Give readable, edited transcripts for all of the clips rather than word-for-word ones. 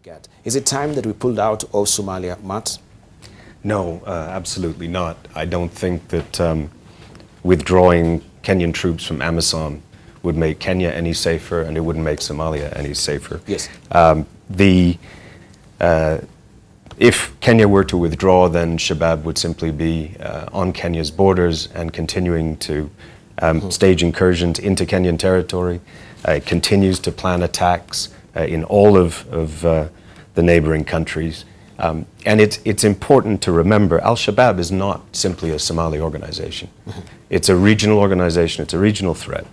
get. Is it time that we pulled out of Somalia, Matt? No, absolutely not. I don't think that withdrawing Kenyan troops from Amazon would make Kenya any safer, and it wouldn't make Somalia any safer. Yes. If Kenya were to withdraw, then Shabab would simply be on Kenya's borders and continuing to stage incursions into Kenyan territory. It continues to plan attacks in all of the neighboring countries. And it's important to remember, Al-Shabaab is not simply a Somali organization. It's a regional organization, it's a regional threat.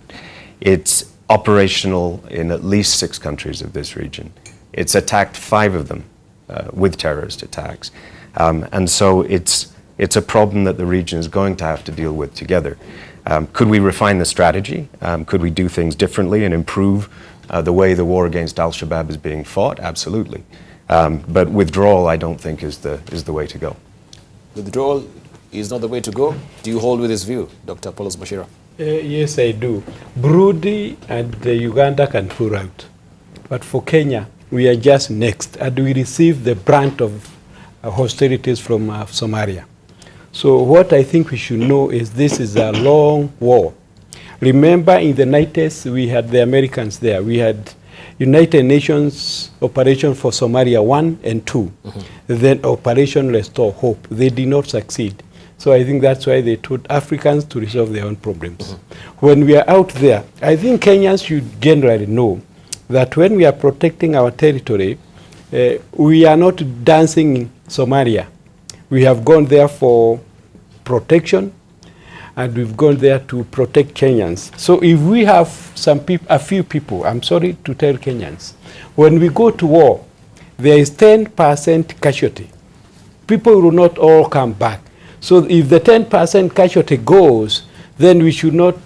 It's operational in at least 6 countries of this region. It's attacked 5 of them with terrorist attacks. And so it's a problem that the region is going to have to deal with together. Could we refine the strategy? Could we do things differently and improve the way the war against Al-Shabaab is being fought? Absolutely. But withdrawal, I don't think, is the way to go. Withdrawal is not the way to go? Do you hold with this view, Dr. Paulos Bashira? Yes, I do. Burundi and Uganda can pull out. But for Kenya, we are just next, and we receive the brunt of hostilities from Somalia. So what I think we should know is this is a long war. Remember, in the 90s, we had the Americans there. We had United Nations Operation for Somalia 1 and 2, then Operation Restore Hope. They did not succeed. So I think that's why they told Africans to resolve their own problems. When we are out there, I think Kenyans should generally know that when we are protecting our territory, we are not dancing in Somalia. We have gone there for protection, and we've gone there to protect Kenyans. So if we have a few people, I'm sorry to tell Kenyans, when we go to war, there is 10% casualty. People will not all come back. So if the 10% casualty goes, then we should not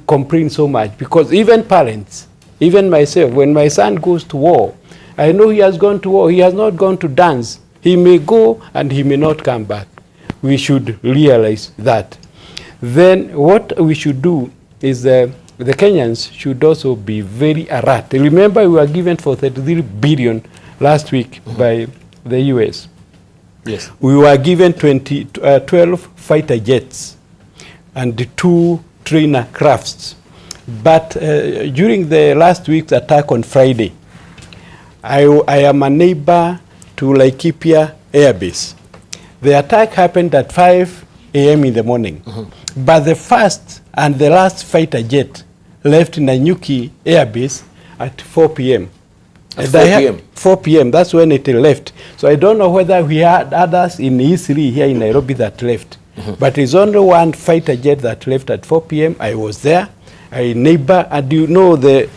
complain so much, because even parents, even myself, when my son goes to war, I know he has gone to war, he has not gone to dance. He may go and he may not come back. We should realize that. Then what we should do is the Kenyans should also be very alert. Remember, we were given for 33 billion last week by the US. Yes. We were given 12 fighter jets and 2 trainer crafts. But during the last week's attack on Friday, I am a neighbor to Laikipia Air Base. The attack happened at 5 a.m. in the morning. But the first and the last fighter jet left Nanyuki Air Base at 4 p.m. At 4 p.m.? 4 p.m. That's when it left. So I don't know whether we had others in E3 here in Nairobi that left. But it's only one fighter jet that left at 4 p.m. I was there, a neighbor, and you know the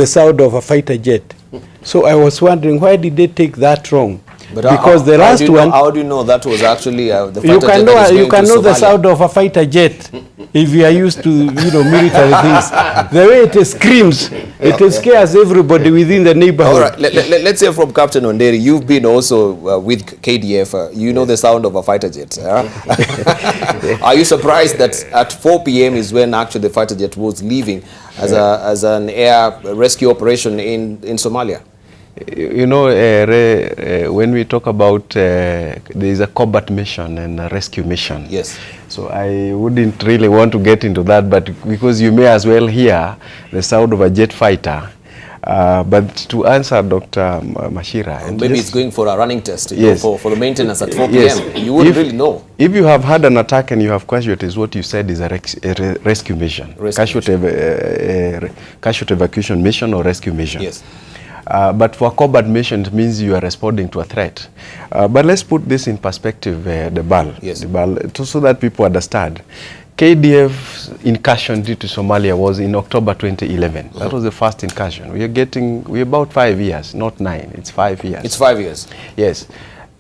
sound of a fighter jet. So I was wondering, why did they take that wrong? But because the last one... How do you know that was actually the fighter you jet can that know, is you going can to know the Somalia? sound of a fighter jet if you are used to, military things. The way it screams, it scares everybody within the neighborhood. All right, let's hear from Captain Onderi. You've been also with KDF. You know the sound of a fighter jet. Are you surprised that at 4 p.m. is when actually the fighter jet was leaving as an air rescue operation in Somalia? You know, when we talk about there is a combat mission and a rescue mission. Yes. So I wouldn't really want to get into that, but because you may as well hear the sound of a jet fighter. But to answer Dr. Mashira, and maybe it's going for a running test, yes, for the maintenance at 4 p.m. Yes. You wouldn't really know. If you have had an attack and you have casualties, what you said is a rescue mission. Casualty evacuation mission or rescue mission. Yes. But for combat mission, it means you are responding to a threat. But let's put this in perspective, the BAL, yes, so that people understand. KDF's incursion into Somalia was in October 2011. That was the first incursion. We're about 5 years, not 9. It's 5 years. It's 5 years. Yes.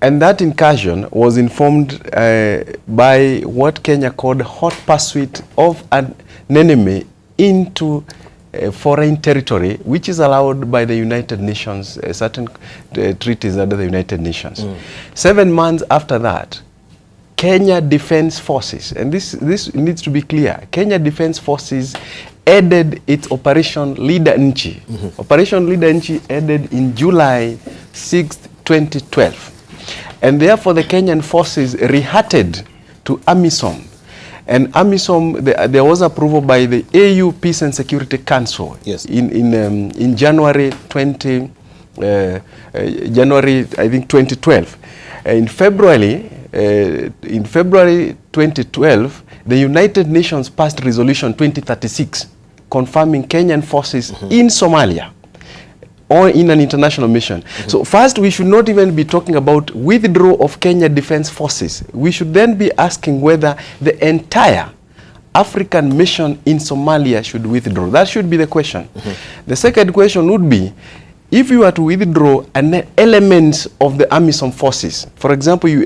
And that incursion was informed by what Kenya called hot pursuit of an enemy into foreign territory, which is allowed by the United Nations, certain treaties under the United Nations. 7 months after that, Kenya Defense Forces, and this needs to be clear, Kenya Defense Forces ended its Operation Leader Nchi. Operation Leader Nchi ended in July 6, 2012. And therefore the Kenyan forces rehearted to AMISOM. And AMISOM, there was approval by the AU Peace and Security Council in January I think 2012. In February 2012, the United Nations passed Resolution 2036 confirming Kenyan forces in Somalia or in an international mission. So first, we should not even be talking about withdrawal of Kenya Defense Forces. We should then be asking whether the entire African mission in Somalia should withdraw. That should be the question. The second question would be, if you are to withdraw an element of the AMISOM forces, for example, you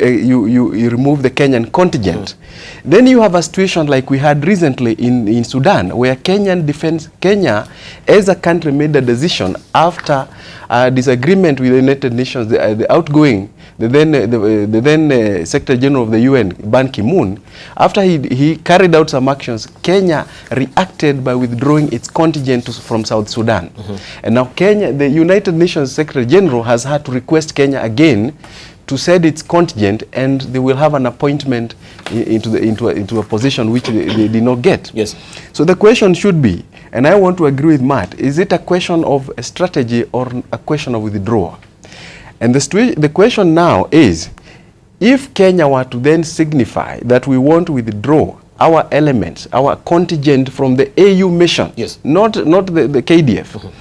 remove the Kenyan contingent, then you have a situation like we had recently in Sudan, where Kenya as a country made a decision after a disagreement with the United Nations, the outgoing, the then Secretary General of the UN, Ban Ki-moon, after he carried out some actions, Kenya reacted by withdrawing its contingent from South Sudan. And now Kenya, the United Nations Secretary General has had to request Kenya again to send its contingent, and they will have an appointment into a position which they did not get. Yes. So the question should be, and I want to agree with Matt, is it a question of a strategy or a question of withdrawal? And the question now is, if Kenya were to then signify that we want to withdraw our elements, our contingent from the AU mission, not the KDF,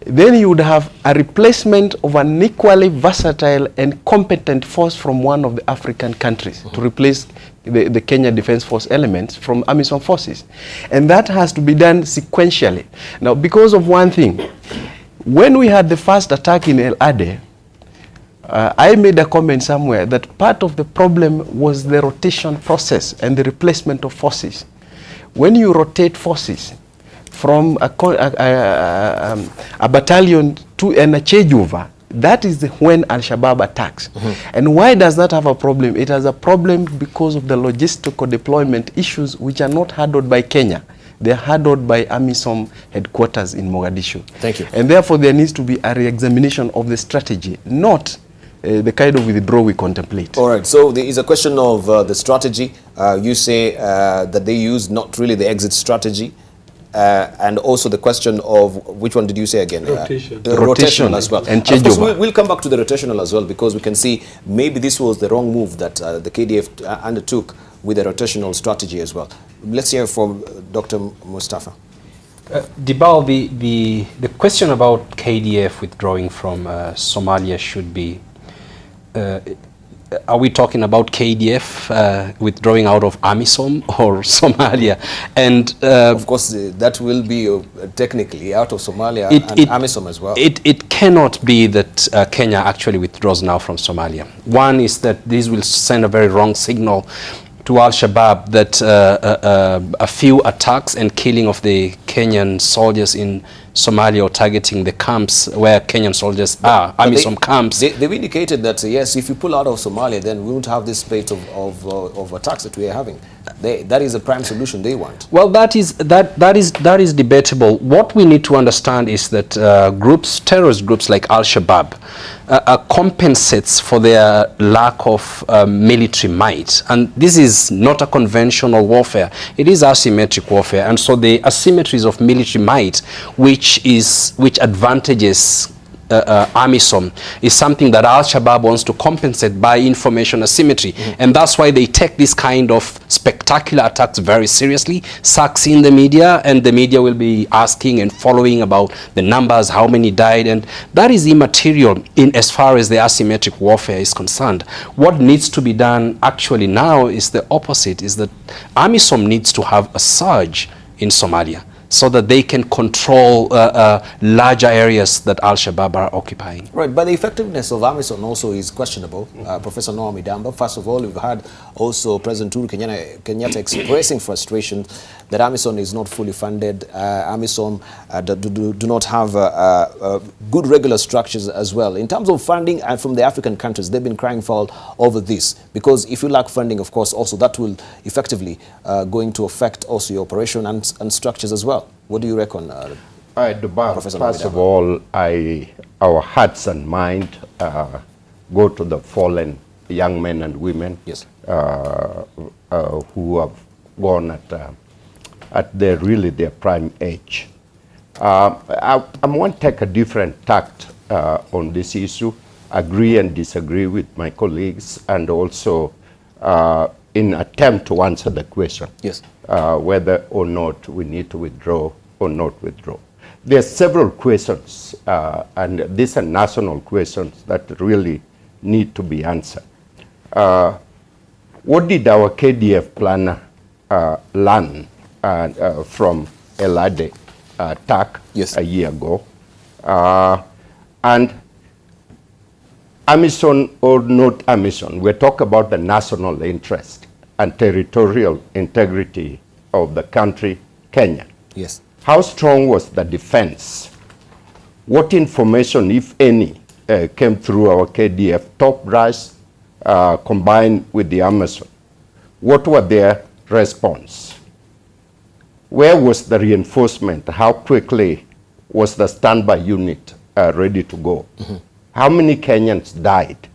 then you would have a replacement of an equally versatile and competent force from one of the African countries to replace the Kenya Defense Force elements from AMISOM forces. And that has to be done sequentially. Now, because of one thing, when we had the first attack in El Ade, I made a comment somewhere that part of the problem was the rotation process and the replacement of forces. When you rotate forces from a battalion to a changeover, that is when Al-Shabaab attacks. And why does that have a problem? It has a problem because of the logistical deployment issues which are not handled by Kenya. They are handled by AMISOM headquarters in Mogadishu. Thank you. And therefore there needs to be a re-examination of the strategy, not the kind of withdrawal we contemplate. All right, so there is a question of the strategy. You say that they use not really the exit strategy. And also the question of, which one did you say again? Rotational as well. And changeover. We'll come back to the rotational as well, because we can see maybe this was the wrong move that the KDF undertook with the rotational strategy as well. Let's hear from Dr. Mustafa. Dibal, the question about KDF withdrawing from Somalia should be, are we talking about KDF withdrawing out of AMISOM or Somalia? And of course, that will be technically out of Somalia and AMISOM as well. It cannot be that Kenya actually withdraws now from Somalia. One is that this will send a very wrong signal to Al-Shabaab that a few attacks and killing of the Kenyan soldiers in Somalia or targeting the camps where Kenyan soldiers are, AMISOM camps. They've indicated that, yes, if you pull out of Somalia, then we won't have this spate of attacks that we are having. That is a prime solution they want. Well, that is debatable. What we need to understand is that terrorist groups like Al-Shabaab compensates for their lack of military might. And this is not a conventional warfare. It is asymmetric warfare. And so the asymmetries of military might, which advantages AMISOM, is something that Al-Shabaab wants to compensate by information asymmetry. And that's why they take this kind of spectacular attacks very seriously, sucks in the media, and the media will be asking and following about the numbers, how many died, and that is immaterial in as far as the asymmetric warfare is concerned. What needs to be done actually now is the opposite, is that AMISOM needs to have a surge in Somalia, so that they can control larger areas that Al-Shabaab are occupying. Right, but the effectiveness of AMISOM also is questionable. Professor Noah Midamba, first of all, we've had also President Uhuru Kenyatta expressing frustration that AMISOM is not fully funded. AMISOM do not have good regular structures as well. In terms of funding and from the African countries, they've been crying foul over this, because if you lack funding, of course, also that will effectively going to affect also your operation and structures as well. What do you reckon? First of all, our hearts and mind go to the fallen young men and women, Yes. who have gone at their prime age. I want to take a different tact on this issue, agree and disagree with my colleagues, and also in attempt to answer the question, Yes. whether or not we need to withdraw or not withdraw. There are several questions, and these are national questions that really need to be answered. What did our KDF planner learn from Elade attack Yes. a year ago? And AMISON or not AMISON, we talk about the national interest and territorial integrity of the country, Kenya. Yes. How strong was the defense? What information, if any, came through our KDF top brass combined with the Amazon? What were their response? Where was the reinforcement? How quickly was the standby unit ready to go? Mm-hmm. How many Kenyans died?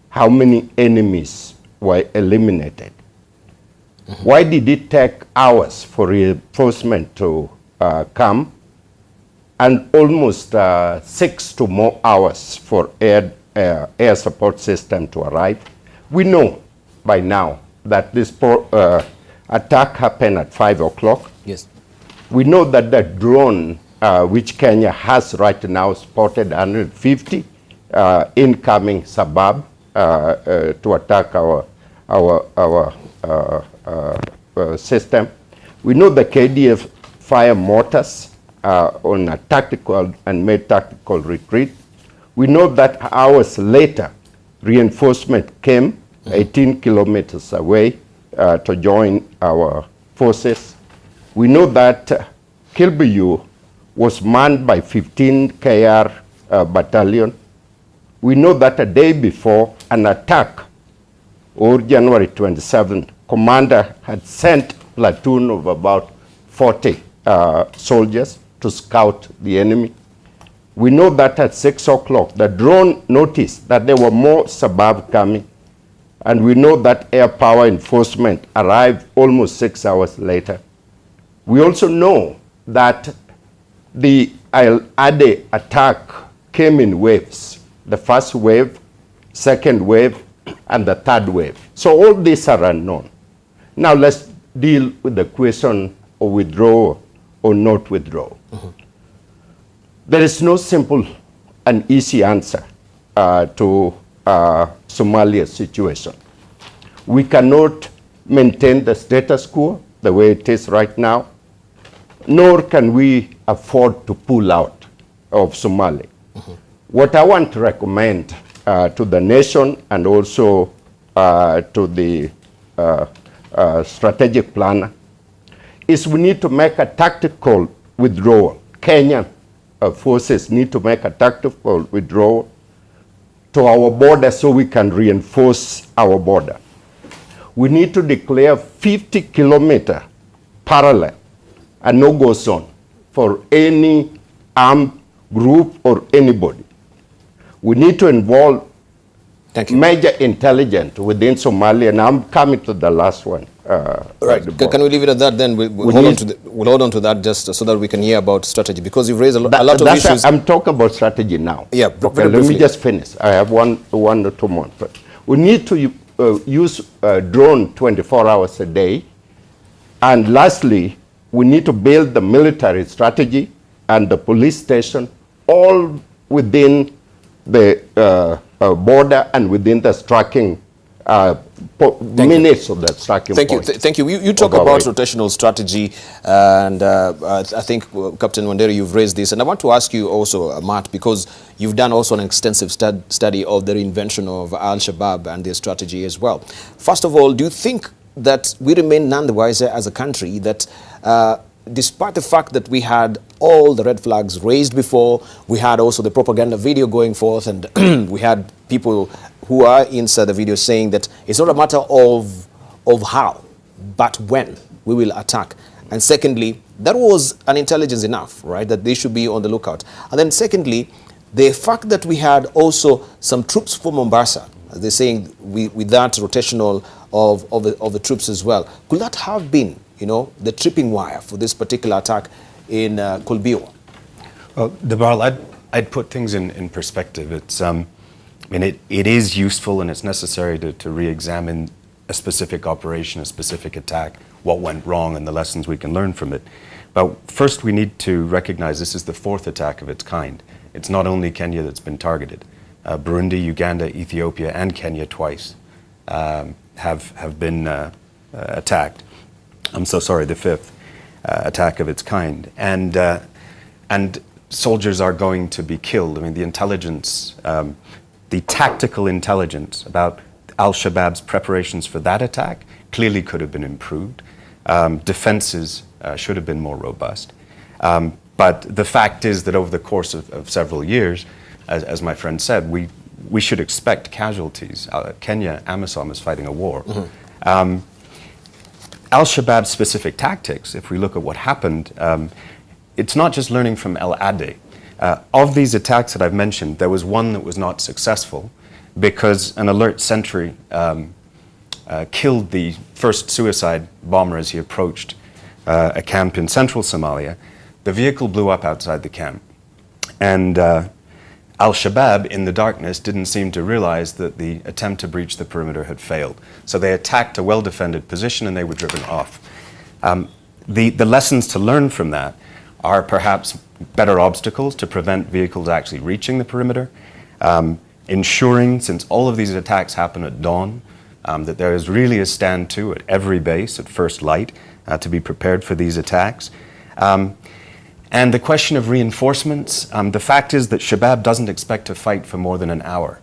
How many enemies were eliminated? Mm-hmm. Why did it take hours for reinforcement to come, and almost 6 to more hours for air support system to arrive? We know by now that this attack happened at 5 o'clock. Yes. We know that the drone, which Kenya has right now, spotted 150 incoming suburb to attack our system. We know the KDF fire mortars on a tactical and made tactical retreat. We know that hours later, reinforcement came 18 kilometers away to join our forces. We know that Kilbiyu was manned by 15 KR battalion. We know that a day before an attack, or January 27th, commander had sent platoon of about 40 soldiers to scout the enemy. We know that at 6 o'clock, the drone noticed that there were more suburb coming. And we know that air power enforcement arrived almost 6 hours later. We also know that the Ade attack came in waves. The first wave, second wave, and the third wave. So all these are unknown. Now let's deal with the question of withdraw or not withdraw. Mm-hmm. There is no simple and easy answer to Somalia's situation. We cannot maintain the status quo the way it is right now, nor can we afford to pull out of Somalia. Mm-hmm. What I want to recommend to the nation and also to the strategic planner is we need to make a tactical withdrawal. Kenyan forces need to make a tactical withdrawal to our border so we can reinforce our border. We need to declare 50-kilometer parallel a no-go zone for any armed group or anybody. We need to involve major intelligence within Somalia, and I'm coming to the last one. Right. Can we leave it at that then? We'll hold on to that just so that we can hear about strategy, because you've raised a lot of issues. I'm talking about strategy now. Yeah, okay, let me just finish. I have one or two more. We need to use drone 24 hours a day. And lastly, we need to build the military strategy and the police station all within the border and within the striking minutes of that striking point. Thank you. You talk about rotational strategy, and I think, Captain Wanderi, you've raised this. And I want to ask you also, Matt, because you've done also an extensive study of the reinvention of Al-Shabaab and their strategy as well. First of all, do you think that we remain none the wiser as a country, that despite the fact that we had all the red flags raised before, we had also the propaganda video going forth, and we had people who are inside the video saying that it's not a matter of how, but when we will attack. And secondly, that was an intelligence enough, right, that they should be on the lookout. And then secondly, the fact that we had also some troops from Mombasa, they're saying with that rotational of the troops as well, could that have been, you know, the tripping wire for this particular attack in Kolbio? Well, Debarl, I'd put things in perspective. It's, I mean, it is useful and it's necessary to re-examine a specific operation, a specific attack, what went wrong and the lessons we can learn from it. But first we need to recognize this is the 4th attack of its kind. It's not only Kenya that's been targeted. Burundi, Uganda, Ethiopia and Kenya twice have been attacked. I'm so sorry, the 5th attack of its kind. And soldiers are going to be killed. I mean, the intelligence, the tactical intelligence about Al-Shabaab's preparations for that attack clearly could have been improved. Defenses should have been more robust. But the fact is that over the course of several years, as my friend said, we should expect casualties. Kenya, AMISOM is fighting a war. Mm-hmm. Al-Shabaab's specific tactics, if we look at what happened, it's not just learning from El Ade. Of these attacks that I've mentioned, there was one that was not successful because an alert sentry killed the first suicide bomber as he approached a camp in central Somalia. The vehicle blew up outside the camp. And Al-Shabaab, in the darkness, didn't seem to realize that the attempt to breach the perimeter had failed. So they attacked a well-defended position and they were driven off. The lessons to learn from that are perhaps better obstacles to prevent vehicles actually reaching the perimeter, ensuring, since all of these attacks happen at dawn, that there is really a stand-to at every base at first light to be prepared for these attacks. And the question of reinforcements, the fact is that Shabaab doesn't expect to fight for more than an hour.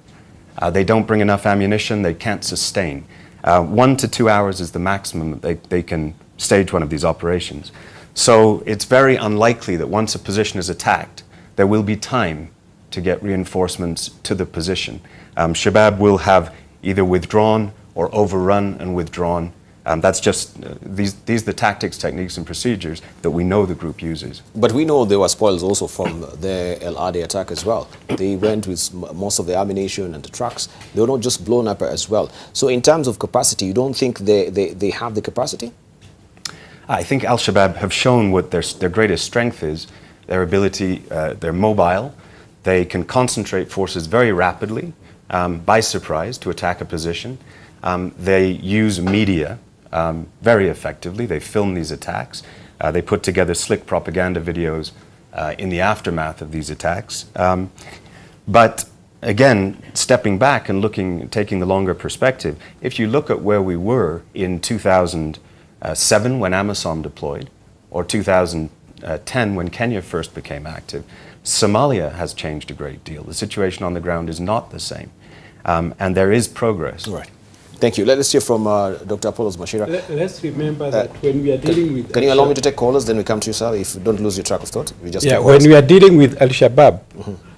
They don't bring enough ammunition, they can't sustain. 1 to 2 hours is the maximum that they can stage one of these operations. So it's very unlikely that once a position is attacked, there will be time to get reinforcements to the position. Shabaab will have either withdrawn or overrun and withdrawn. That's just, these are the tactics, techniques and procedures that we know the group uses. But we know there were spoils also from the El Ade attack as well. They went with most of the ammunition and the trucks. They were not just blown up as well. So in terms of capacity, you don't think they have the capacity? I think Al-Shabaab have shown what their greatest strength is, their ability, they're mobile, they can concentrate forces very rapidly by surprise to attack a position. They use media very effectively. They film these attacks. They put together slick propaganda videos in the aftermath of these attacks. But again, stepping back and taking the longer perspective, if you look at where we were in 2007 when AMISOM deployed, or 2010 when Kenya first became active, Somalia has changed a great deal. The situation on the ground is not the same. And there is progress. Right. Thank you. Let us hear from Dr. Apollos Mashira. Let's remember that when we are dealing with... Can you allow me to take callers, then we come to you, sir, if you don't lose your track of thought? We just when we are dealing with Al-Shabaab,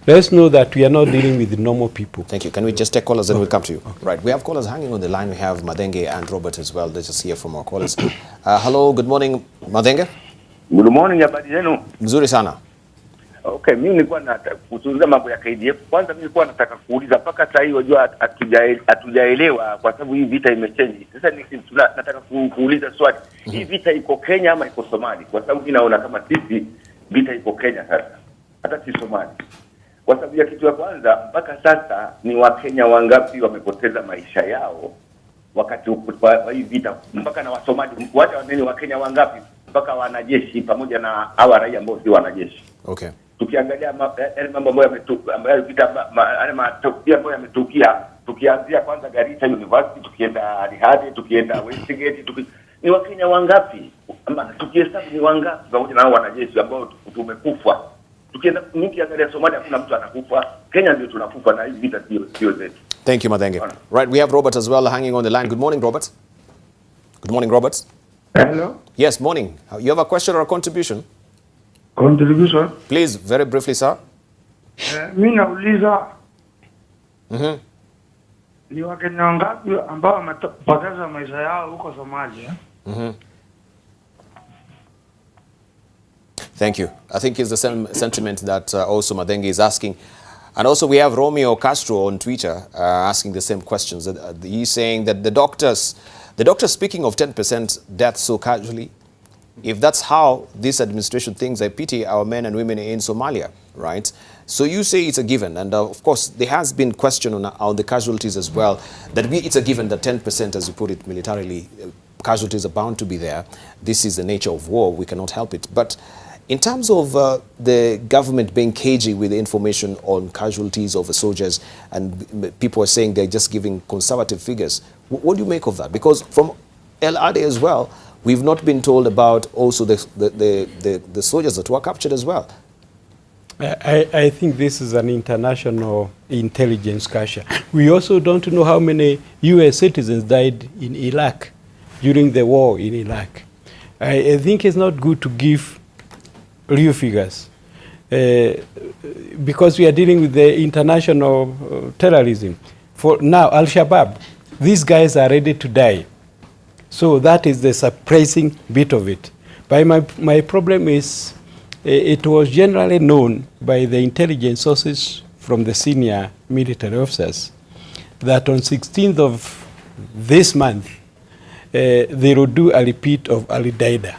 let's know that we are not dealing with normal people. Thank you. Can we just take callers, then we'll come to you? Okay. Right. We have callers hanging on the line. We have Madenge and Robert as well. Let's just hear from our callers. Hello, good morning, Madenge. Good morning, habari zenu. Mzuri sana. Okay, mimi nilikuwa nataka kuzungumza mambo ya KDF. Kwanza mimi nilikuwa nataka kuuliza mpaka sasa hivi unajua hatujaelewa kwa sababu hii vita imechange. Sasa nataka kuuliza swali. Hii vita iko Kenya ama iko Somalia? Kwa sababu mimi naona kama sisi vita iko Kenya sasa. Hata si Somalia. Kwa sababu ya kitu ya kwanza mpaka sasa ni Wakenya wangapi wamepoteza maisha yao wakati wa hii vita, mpaka na Wasomali wacha wanene Wakenya wangapi mpaka wanajeshi pamoja na hawa raia ambao si wanajeshi. Okay. Tukiangalia mambo ambayo yametukia, tukianzia kwanza Garissa University, tukienda Rihadi, tukienda Westgate, ni Wakenya wangapi? Ama tukihesabu ni wangapi pamoja na hao wanajeshi ambao tumekufa? Tukienda nikiangalia Somalia hakuna mtu anakufa, Kenya ndio tunakufa na hizi vita sio zetu. Thank you, Madenge. Right, we have Robert as well hanging on the line. Good morning, Robert. Good morning, Robert. Hello. Yes, morning. You have a question or a contribution? Contribution. Please, very briefly, sir. Mimi nauliza ni Wakenya wangapi ambao wamepoteza maisha yao huko Somalia? Thank you. I think it's the same sentiment that also Madenge is asking. And also we have Romeo Castro on Twitter asking the same questions. He's saying that the doctors speaking of 10% deaths so casually, if that's how this administration thinks, I pity our men and women in Somalia, right? So you say it's a given, and of course there has been question on the casualties as well, that it's a given that 10%, as you put it militarily, casualties are bound to be there. This is the nature of war, we cannot help it. But in terms of the government being cagey with the information on casualties of the soldiers, and people are saying they're just giving conservative figures, what do you make of that? Because from LRD as well, we've not been told about also the soldiers that were captured as well. I think this is an international intelligence cache. We also don't know how many US citizens died in Iraq during the war in Iraq. I think it's not good to give real figures because we are dealing with the international terrorism. For now, Al-Shabaab, these guys are ready to die. So that is the surprising bit of it. But my problem is it was generally known by the intelligence sources from the senior military officers that on 16th of this month, they will do a repeat of Al-Qaeda.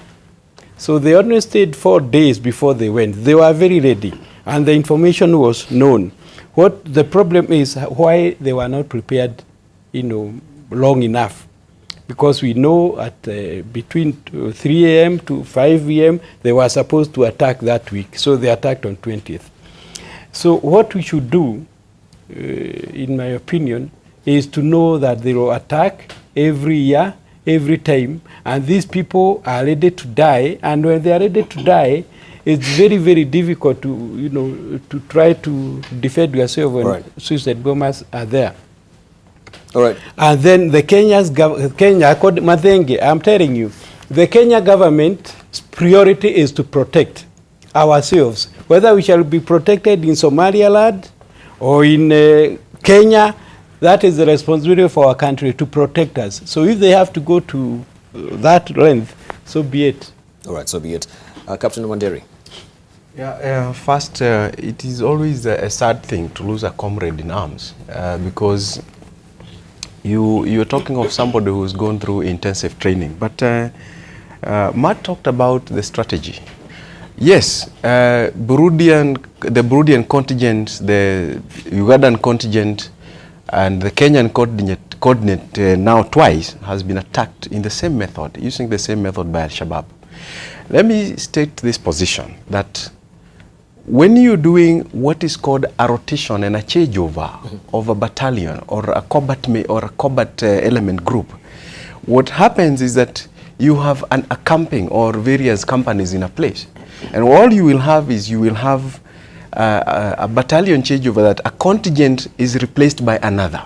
So they only stayed 4 days before they went. They were very ready, and the information was known. What the problem is, why they were not prepared, long enough. Because we know at between 3 a.m. to 5 a.m. they were supposed to attack that week. So they attacked on 20th. So what we should do, in my opinion, is to know that they will attack every year, every time, and these people are ready to die. And when they are ready to die, it's very, very difficult to, to try to defend yourself when suicide bombers are there. All right. And then the Kenya, Madenge, I'm telling you, the Kenya government's priority is to protect ourselves. Whether we shall be protected in Somaliland or in Kenya, that is the responsibility for our country to protect us. So if they have to go to that length, so be it. All right, so be it. Captain Wanderi. Yeah, first, it is always a sad thing to lose a comrade in arms because you're talking of somebody who's gone through intensive training. But Matt talked about the strategy. Yes, the Burundian contingent, the Ugandan contingent, and the Kenyan coordinate now twice has been attacked in the same method, using the same method by Al-Shabaab. Let me state this position, that when you're doing what is called a rotation and a changeover of a battalion or a combat element group, what happens is that you have a camping or various companies in a place. And all you will have is a battalion changeover, that a contingent is replaced by another.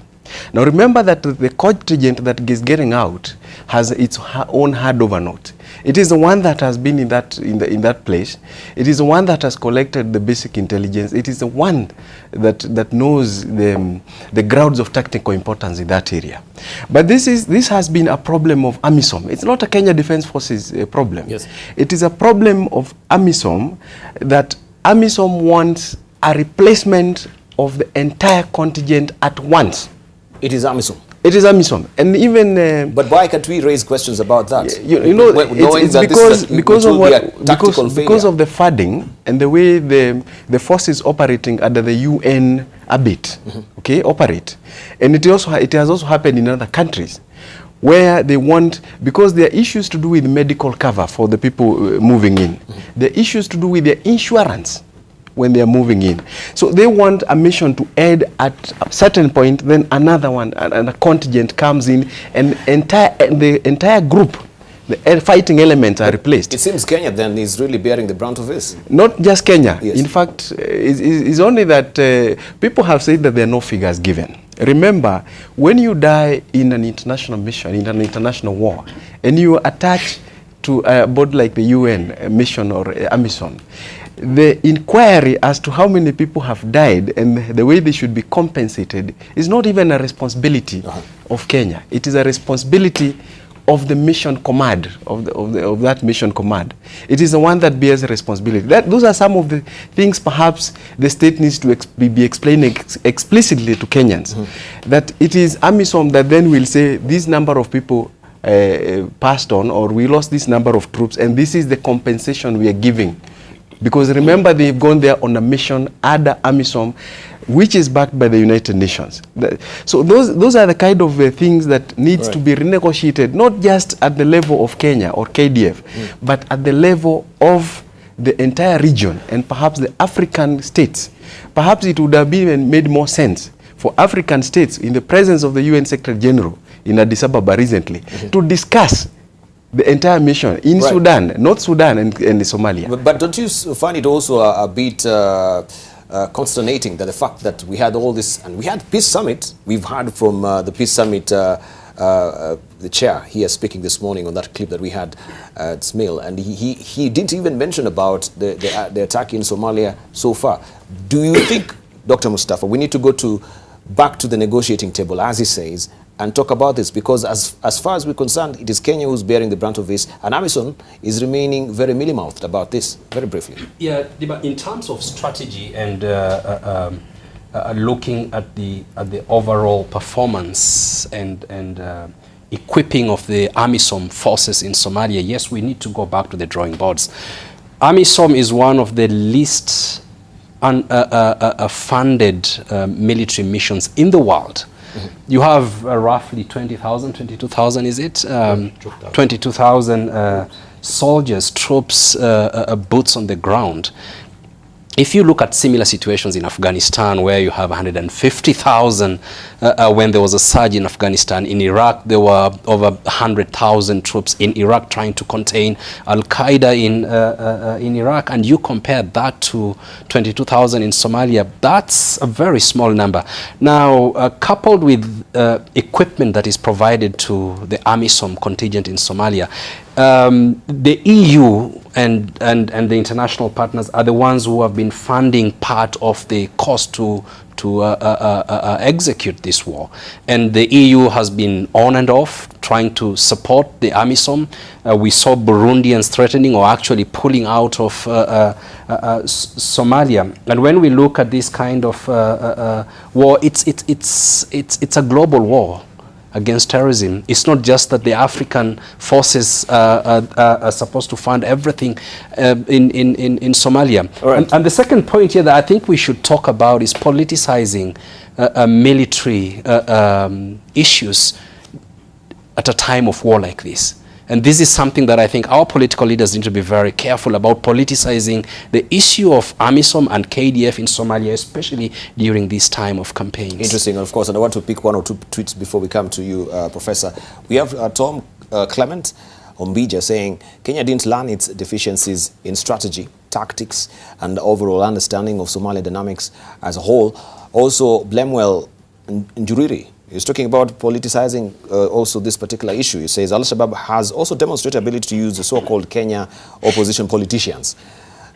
Now remember that the contingent that is getting out has its own handover note. It is the one that has been in that place. It is the one that has collected the basic intelligence. It is the one that knows the grounds of tactical importance in that area. But this has been a problem of AMISOM. It's not a Kenya Defence Forces problem. Yes. It is a problem of AMISOM, that AMISOM wants a replacement of the entire contingent at once. It is AMISOM. It is AMISOM, and even. But why can't we raise questions about that? Because of the funding and the way the forces operating under the UN ABIT, okay, operate, and it has also happened in other countries, where they want, because there are issues to do with medical cover for the people moving in, there are issues to do with their insurance when they are moving in. So they want a mission to end at a certain point, then another one, and a contingent comes in, and the entire group, the fighting elements are replaced. It seems Kenya then is really bearing the brunt of this. Not just Kenya. Yes. In fact, it's only that people have said that there are no figures given. Remember, when you die in an international mission, in an international war, and you attach to a body like the UN mission or AMISOM, the inquiry as to how many people have died and the way they should be compensated is not even a responsibility of Kenya. It is a responsibility of the mission command, of that mission command. It is the one that bears responsibility. Those are some of the things perhaps the state needs to be explaining explicitly to Kenyans. That it is AMISOM that then will say this number of people passed on, or we lost this number of troops, and this is the compensation we are giving. Because remember, they've gone there on a mission under AMISOM, which is backed by the United Nations. So those are the kind of things that needs to be renegotiated, not just at the level of Kenya or KDF, but at the level of the entire region and perhaps the African states. Perhaps it would have been made more sense for African states, in the presence of the UN Secretary General in Addis Ababa recently, to discuss the entire mission in Sudan, North Sudan and Somalia. But don't you find it also a bit consternating that the fact that we had all this, and we had Peace Summit, we've heard from the Peace Summit, the chair here speaking this morning on that clip that we had at Smail, and he didn't even mention about the attack in Somalia so far. Do you think, Dr. Mustafa, we need to go back to the negotiating table, as he says, and talk about this? Because as far as we're concerned, it is Kenya who's bearing the brunt of this, and AMISOM is remaining very mealy-mouthed about this. Very briefly. Yeah, in terms of strategy and looking at the overall performance and equipping of the AMISOM forces in Somalia, yes, we need to go back to the drawing boards. AMISOM is one of the least funded military missions in the world. You have roughly 20,000, 22,000, is it? 22,000 soldiers, troops, boots on the ground. If you look at similar situations in Afghanistan, where you have 150,000 when there was a surge in Afghanistan, in Iraq there were over 100,000 troops in Iraq trying to contain Al-Qaeda in Iraq, and you compare that to 22,000 in Somalia, that's a very small number. Now, coupled with equipment that is provided to the AMISOM contingent in Somalia, the EU and the international partners are the ones who have been funding part of the cost to execute this war. And the EU has been on and off trying to support the AMISOM. We saw Burundians threatening or actually pulling out of Somalia. And when we look at this kind of war, it's a global war against terrorism. It's not just that the African forces are supposed to fund everything in Somalia. Right. And the second point here that I think we should talk about is politicizing military issues at a time of war like this. And this is something that I think our political leaders need to be very careful about, politicizing the issue of AMISOM and KDF in Somalia, especially during this time of campaigns. Interesting, of course, and I want to pick one or two tweets before we come to you, Professor. We have Tom Clement Ombija saying, Kenya didn't learn its deficiencies in strategy, tactics, and overall understanding of Somali dynamics as a whole. Also, Blemwell Njuriri is talking about politicizing also this particular issue. He says Al-Shabaab has also demonstrated ability to use the so-called Kenya opposition politicians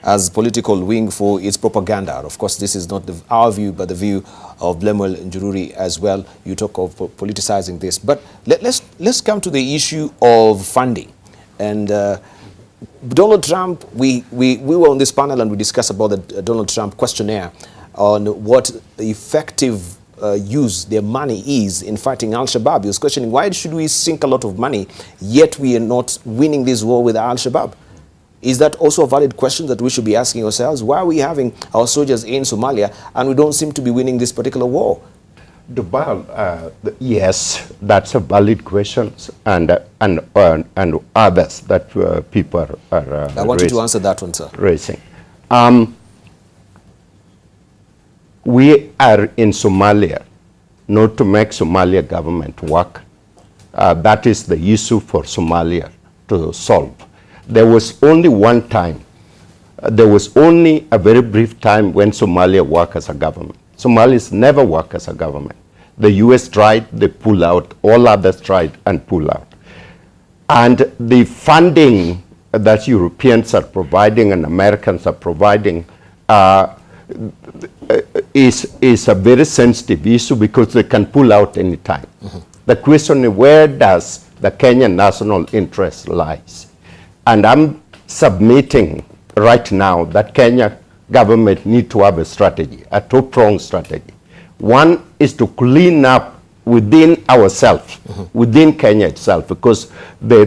as political wing for its propaganda. Of course, this is not our view, but the view of Blemwell Njururi as well. You talk of politicizing this. But let's come to the issue of funding. And Donald Trump, we were on this panel and we discussed about the Donald Trump questionnaire on what effective use their money is in fighting Al-Shabaab. He was questioning, why should we sink a lot of money, yet we are not winning this war with Al-Shabaab? Is that also a valid question that we should be asking ourselves? Why are we having our soldiers in Somalia and we don't seem to be winning this particular war? Dubal, yes, that's a valid question, and others that people are I want you to answer that one, sir. Raising. We are in Somalia not to make Somalia government work. That is the issue for Somalia to solve. There was only one time, there was only a very brief time when Somalia worked as a government. Somalis never work as a government. The US tried, they pull out, all others tried and pull out. And the funding that Europeans are providing and Americans are providing is a very sensitive issue because they can pull out any time. The question is, where does the Kenyan national interest lies. And I'm submitting right now that Kenya government need to have a strategy, a two-pronged strategy. One is to clean up within ourselves, within Kenya itself, because the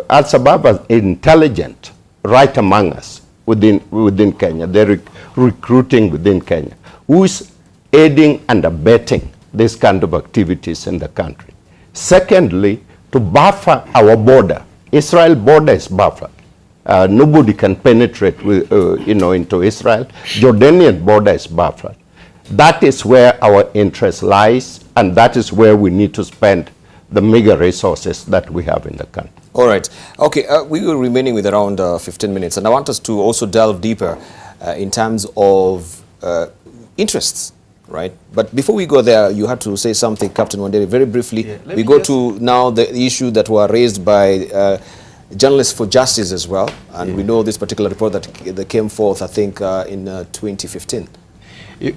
Al-Shabaab are intelligent right among us within Kenya. They're recruiting within Kenya. Who is aiding and abetting this kind of activities in the country? Secondly, to buffer our border. Israel border is buffered. Nobody can penetrate into Israel. Jordanian border is buffered. That is where our interest lies, and that is where we need to spend the meager resources that we have in the country. All right. Okay, we were remaining with around 15 minutes, and I want us to also delve deeper in terms of interests, right? But before we go there, you had to say something, Captain Wanderi, very briefly. Yeah, we go to now the issue that were raised by Journalists for Justice as well, and we know this particular report that came forth, I think, in 2015.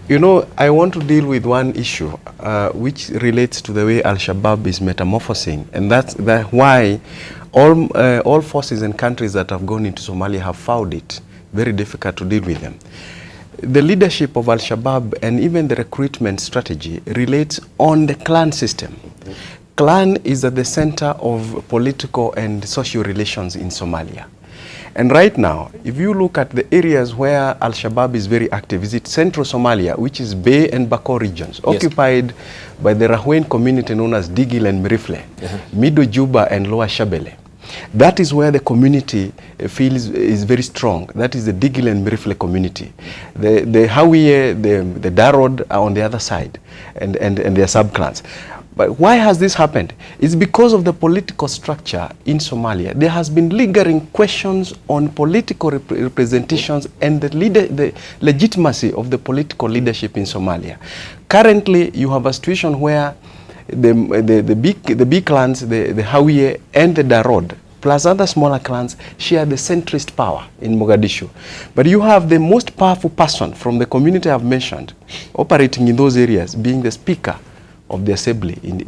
You know, I want to deal with one issue which relates to the way Al-Shabaab is metamorphosing, and that's why all forces and countries that have gone into Somalia have found it very difficult to deal with them. The leadership of Al-Shabaab and even the recruitment strategy relates on the clan system. Clan is at the center of political and social relations in Somalia. And right now, if you look at the areas where Al-Shabaab is very active, is it central Somalia, which is Bay and Bako regions, yes, occupied by the Rahwen community known as Digil and Mirifle, Middle Juba and Lower Shabelle. That is where the community feels is very strong. That is the Digil and Mirifle community. The Hawiye, the Darod are on the other side, and their subclans. But why has this happened? It's because of the political structure in Somalia. There has been lingering questions on political representations and the legitimacy of the political leadership in Somalia. Currently, you have a situation where the big clans, the Hawiye and the Darod, plus other smaller clans, share the centrist power in Mogadishu. But you have the most powerful person from the community I've mentioned operating in those areas being the speaker of the assembly in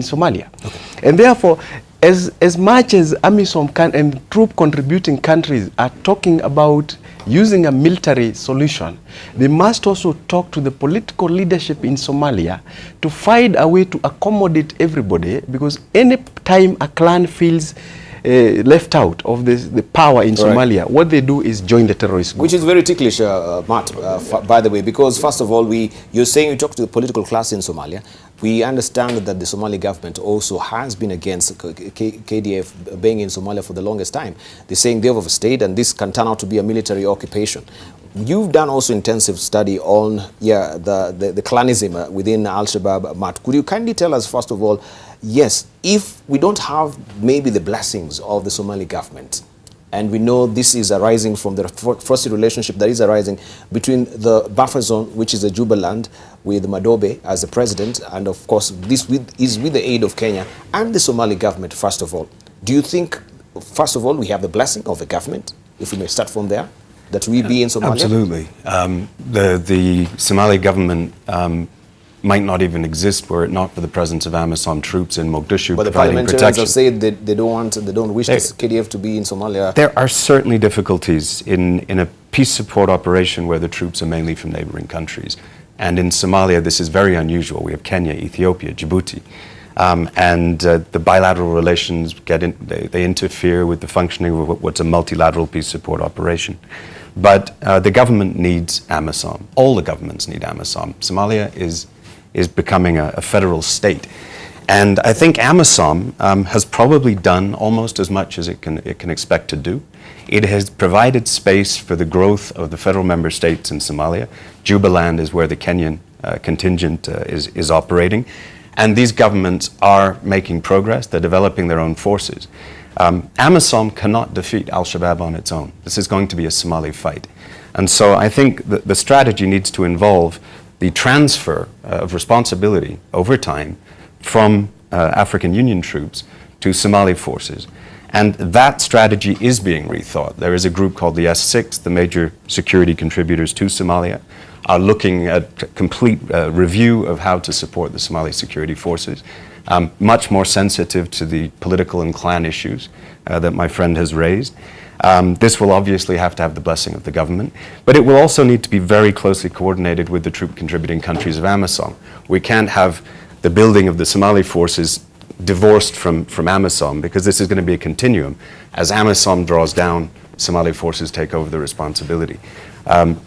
Somalia. Okay. And therefore, as much as AMISOM and troop contributing countries are talking about using a military solution, they must also talk to the political leadership in Somalia to find a way to accommodate everybody, because any time a clan feels left out of the power in Somalia, right, what they do is join the terrorist group. Which is very ticklish, Matt, by the way, because first of all, you're saying you talk to the political class in Somalia. We understand that the Somali government also has been against KDF being in Somalia for the longest time. They're saying they've overstayed and this can turn out to be a military occupation. You've done also intensive study on the clanism within Al-Shabaab, Matt. Could you kindly tell us, first of all, yes, if we don't have maybe the blessings of the Somali government, and we know this is arising from the frosty relationship that is arising between the buffer zone, which is the Juba land, with Madobe as the president, and of course this is with the aid of Kenya and the Somali government, first of all. Do you think, first of all, we have the blessing of the government, if we may start from there, that we be in Somalia? Absolutely. The Somali government might not even exist were it not for the presence of AMISOM troops in Mogadishu. But the parliamentarians have said that they don't wish this KDF to be in Somalia. There are certainly difficulties in a peace support operation where the troops are mainly from neighboring countries. And in Somalia, this is very unusual. We have Kenya, Ethiopia, Djibouti. The bilateral relations they interfere with the functioning of what's a multilateral peace support operation. But the government needs AMISOM. All the governments need AMISOM. Somalia is becoming a federal state. And I think AMISOM has probably done almost as much as it can expect to do. It has provided space for the growth of the federal member states in Somalia. Jubaland is where the Kenyan contingent is operating. And these governments are making progress. They're developing their own forces. AMISOM cannot defeat Al-Shabaab on its own. This is going to be a Somali fight. And so I think the strategy needs to involve the transfer of responsibility over time from African Union troops to Somali forces. And that strategy is being rethought. There is a group called the S6, the major security contributors to Somalia, are looking at complete review of how to support the Somali security forces. much more sensitive to the political and clan issues that my friend has raised. This will obviously have to have the blessing of the government, but it will also need to be very closely coordinated with the troop contributing countries of AMISOM. We can't have the building of the Somali forces divorced from AMISOM, because this is going to be a continuum. As AMISOM draws down, Somali forces take over the responsibility. And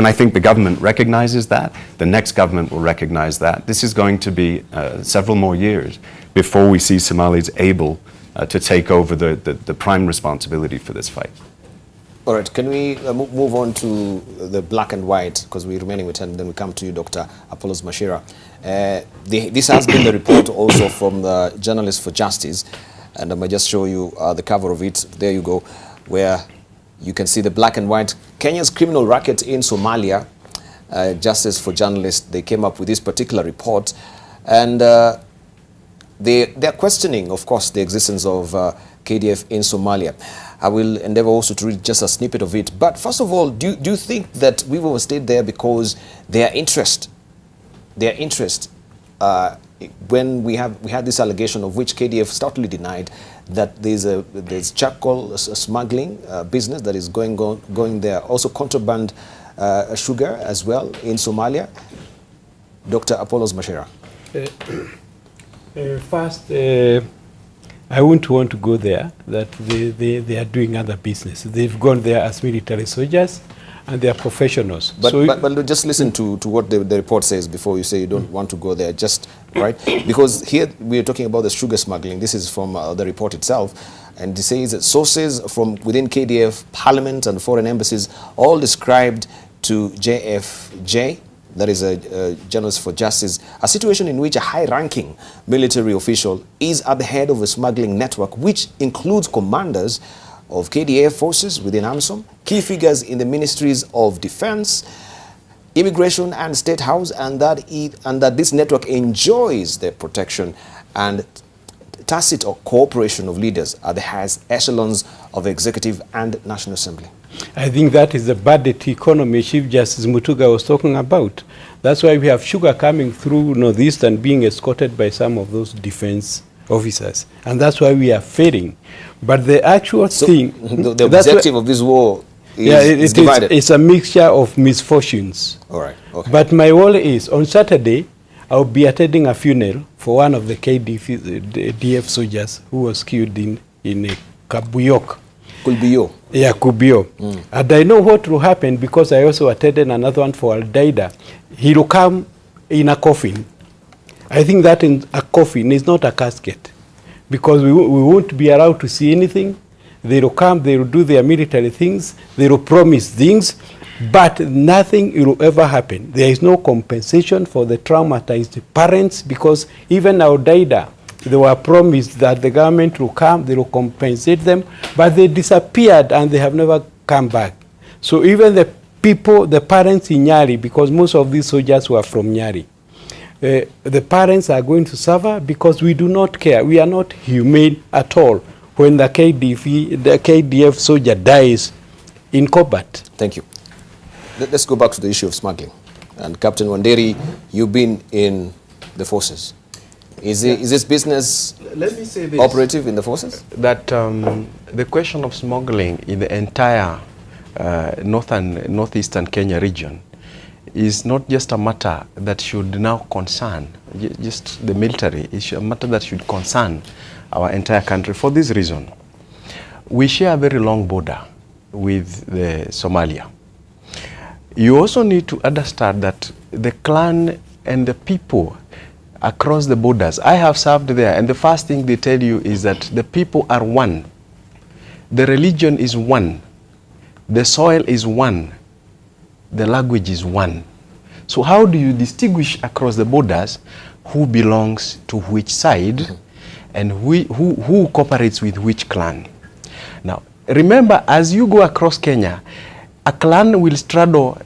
I think the government recognizes that. The next government will recognize that. This is going to be several more years before we see Somalis able to take over the prime responsibility for this fight. All right, can we move on to the black and white, because we're remaining with 10, then we come to you, Dr. Apollos Mashira. This has been the report also from the Journalists for Justice, and I might just show you the cover of it. There you go, where you can see the black and white. Kenya's criminal racket in Somalia, Justice for Journalists, they came up with this particular report, and they're questioning, of course, the existence of KDF in Somalia. I will endeavor also to read just a snippet of it. But first of all, do you think that we've overstayed there because their interest, when we had this allegation of which KDF stoutly denied, that there's charcoal smuggling business that is going there, also contraband sugar as well in Somalia. Dr. Apollos Mashira. First, I wouldn't want to go there, that they are doing other business. They've gone there as military soldiers, and they are professionals. But just listen to what the report says before you say you don't want to go there, just, right? Because here we are talking about the sugar smuggling. This is from the report itself. And it says that sources from within KDF, Parliament and foreign embassies all described to JFJ, that is a Journalist for Justice, a situation in which a high-ranking military official is at the head of a smuggling network, which includes commanders of KDF forces within AMISOM, key figures in the ministries of defense, immigration and state house, and that this network enjoys the protection and tacit or cooperation of leaders at the highest echelons of executive and National Assembly. I think that is the budget economy Chief Justice Mutuga was talking about. That's why we have sugar coming through Northeast and being escorted by some of those defense officers. And that's why we are failing. But the actual thing... The objective of this war is divided. It's a mixture of misfortunes. All right. Okay. But my worry is, on Saturday, I'll be attending a funeral for one of the KDF soldiers who was killed in Kabuyok. Kulbiyo. Yeah, Kubio. And I know what will happen because I also attended another one for Al-Daida. He will come in a coffin. I think that in a coffin is not a casket, because we won't be allowed to see anything. They will come, they will do their military things, they will promise things, but nothing will ever happen. There is no compensation for the traumatized parents, because even Al-Daida, they were promised that the government will come, they will compensate them, but they disappeared and they have never come back. So even the people, the parents in Nyari, because most of these soldiers were from Nyari, the parents are going to suffer because we do not care. We are not humane at all when the KDF soldier dies in combat. Thank you. Let's go back to the issue of smuggling. And Captain Wanderi, you've been in the forces. Is this business Let me say this, operative in the forces? that the question of smuggling in the entire northeastern Kenya region is not just a matter that should now concern just the military. It's a matter that should concern our entire country for this reason. We share a very long border with Somalia. You also need to understand that the clan and the people across the borders, I have served there, and the first thing they tell you is that the people are one. The religion is one. The soil is one. The language is one. So how do you distinguish across the borders who belongs to which side and who cooperates with which clan? Now, remember, as you go across Kenya, a clan will straddle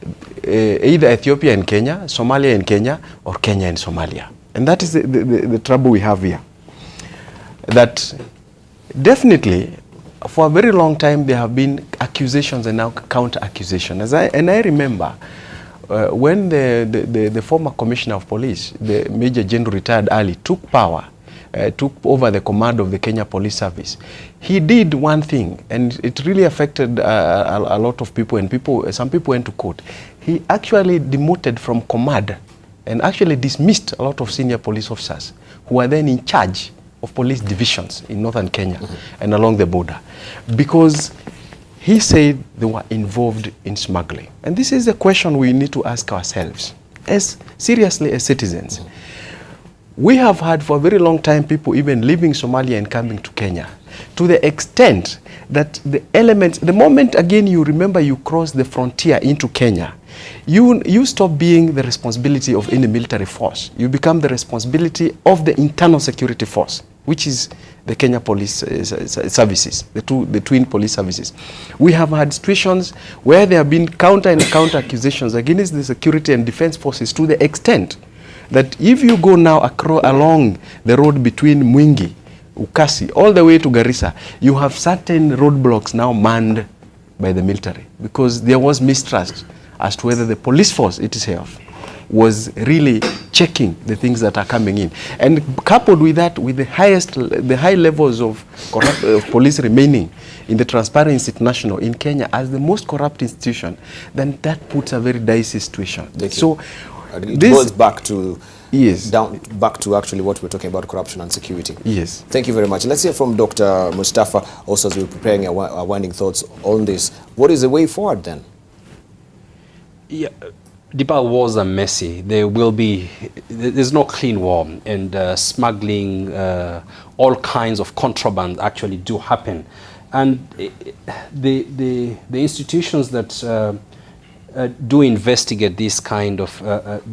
either Ethiopia and Kenya, Somalia and Kenya, or Kenya and Somalia. And that is the trouble we have here. That definitely, for a very long time, there have been accusations and now counter-accusations. And I remember when the former commissioner of police, the Major General retired Ali, took power, took over the command of the Kenya Police Service, he did one thing, and it really affected a lot of people, and some people went to court. He actually demoted from command and actually dismissed a lot of senior police officers who were then in charge of police divisions in northern Kenya and along the border, because he said they were involved in smuggling. And this is a question we need to ask ourselves, as seriously as citizens. We have had for a very long time people even leaving Somalia and coming to Kenya, to the extent that the elements, the moment again you remember you cross the frontier into Kenya, you stop being the responsibility of any military force. You become the responsibility of the internal security force, which is the Kenya Police Services, the twin police services. We have had situations where there have been counter accusations against the security and defense forces, to the extent that if you go now along the road between Mwingi, Ukasi, all the way to Garissa, you have certain roadblocks now manned by the military, because there was mistrust as to whether the police force itself was really checking the things that are coming in. And coupled with that, with the high levels of police remaining in the Transparency International in Kenya as the most corrupt institution, then that puts a very dicey situation. So it goes back to yes, back to actually what we're talking about, corruption and security. Yes. Thank you very much. Let's hear from Dr. Mustafa, also as we're preparing our winding thoughts on this. What is the way forward then? Yeah, Deepa, wars are messy. There's no clean war, and smuggling, all kinds of contraband actually do happen. And the institutions that do investigate this kind of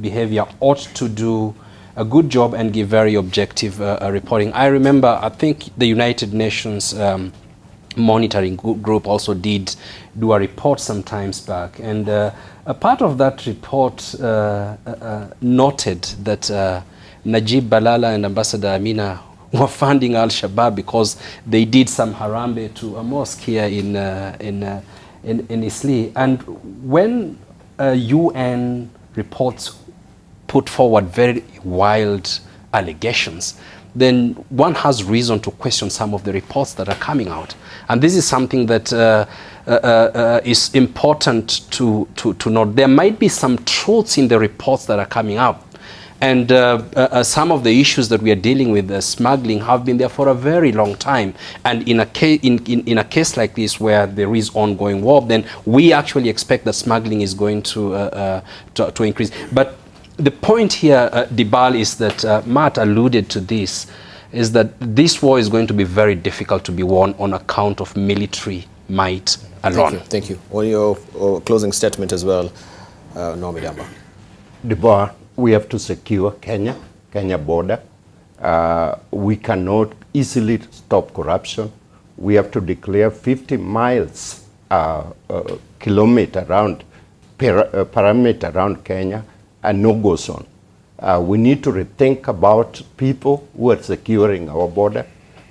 behavior ought to do a good job and give very objective reporting. I remember, I think the United Nations monitoring group also did do a report some times back, and a part of that report noted that Najib Balala and Ambassador Amina were funding Al-Shabaab because they did some harambe to a mosque here in Isli. And when UN reports put forward very wild allegations, then one has reason to question some of the reports that are coming out. And this is something that is important to note. There might be some truths in the reports that are coming out. And some of the issues that we are dealing with, smuggling, have been there for a very long time. And in a case like this, where there is ongoing war, then we actually expect that smuggling is going to increase. But the point here, Dibal, is that Matt alluded to this, is that this war is going to be very difficult to be won on account of military might alone. Thank you. On your closing statement as well, Naomi Damba. Deborah, we have to secure Kenya border. We cannot easily stop corruption. We have to declare 50 miles perimeter around Kenya, and no-go zone. We need to rethink about people who are securing our border,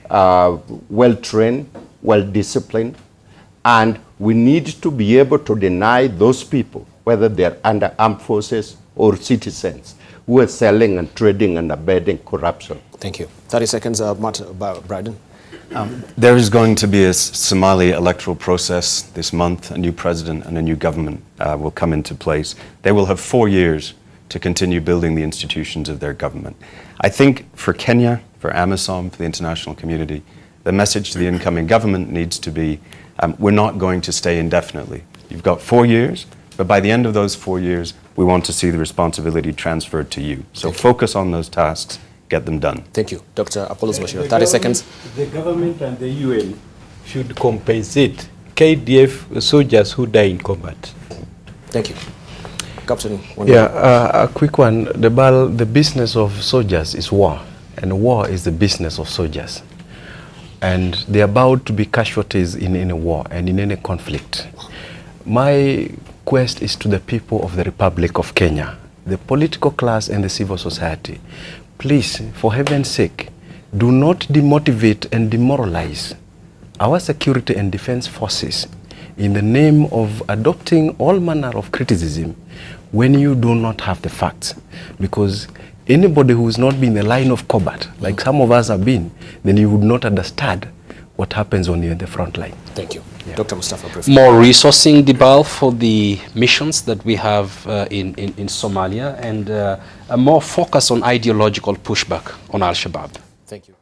well-trained, well-disciplined, and we need to be able to deny those people, whether they're under armed forces or citizens, who are selling and trading and abetting corruption. Thank you. 30 seconds, Matt Bryden. There is going to be a Somali electoral process this month. A new president and a new government will come into place. They will have 4 years to continue building the institutions of their government. I think for Kenya, for AMISOM, for the international community, the message to the incoming government needs to be, we're not going to stay indefinitely. You've got 4 years, but by the end of those 4 years, we want to see the responsibility transferred to you. So focus on those tasks, get them done. Thank you. Dr. Apollos Bashir, 30 seconds. The government and the UN should compensate KDF soldiers who die in combat. Thank you. Captain. A quick one. The business of soldiers is war, and war is the business of soldiers. And there are about to be casualties in any war and in any conflict. My quest is to the people of the Republic of Kenya, the political class and the civil society. Please, for heaven's sake, do not demotivate and demoralize our security and defense forces in the name of adopting all manner of criticism, when you do not have the facts. Because anybody who has not been in the line of combat, like some of us have been, then you would not understand what happens when you're in the front line. Thank you. Yeah. Dr. Mustafa, briefly. More resourcing, Dibal, for the missions that we have in Somalia, and a more focus on ideological pushback on Al-Shabaab. Thank you.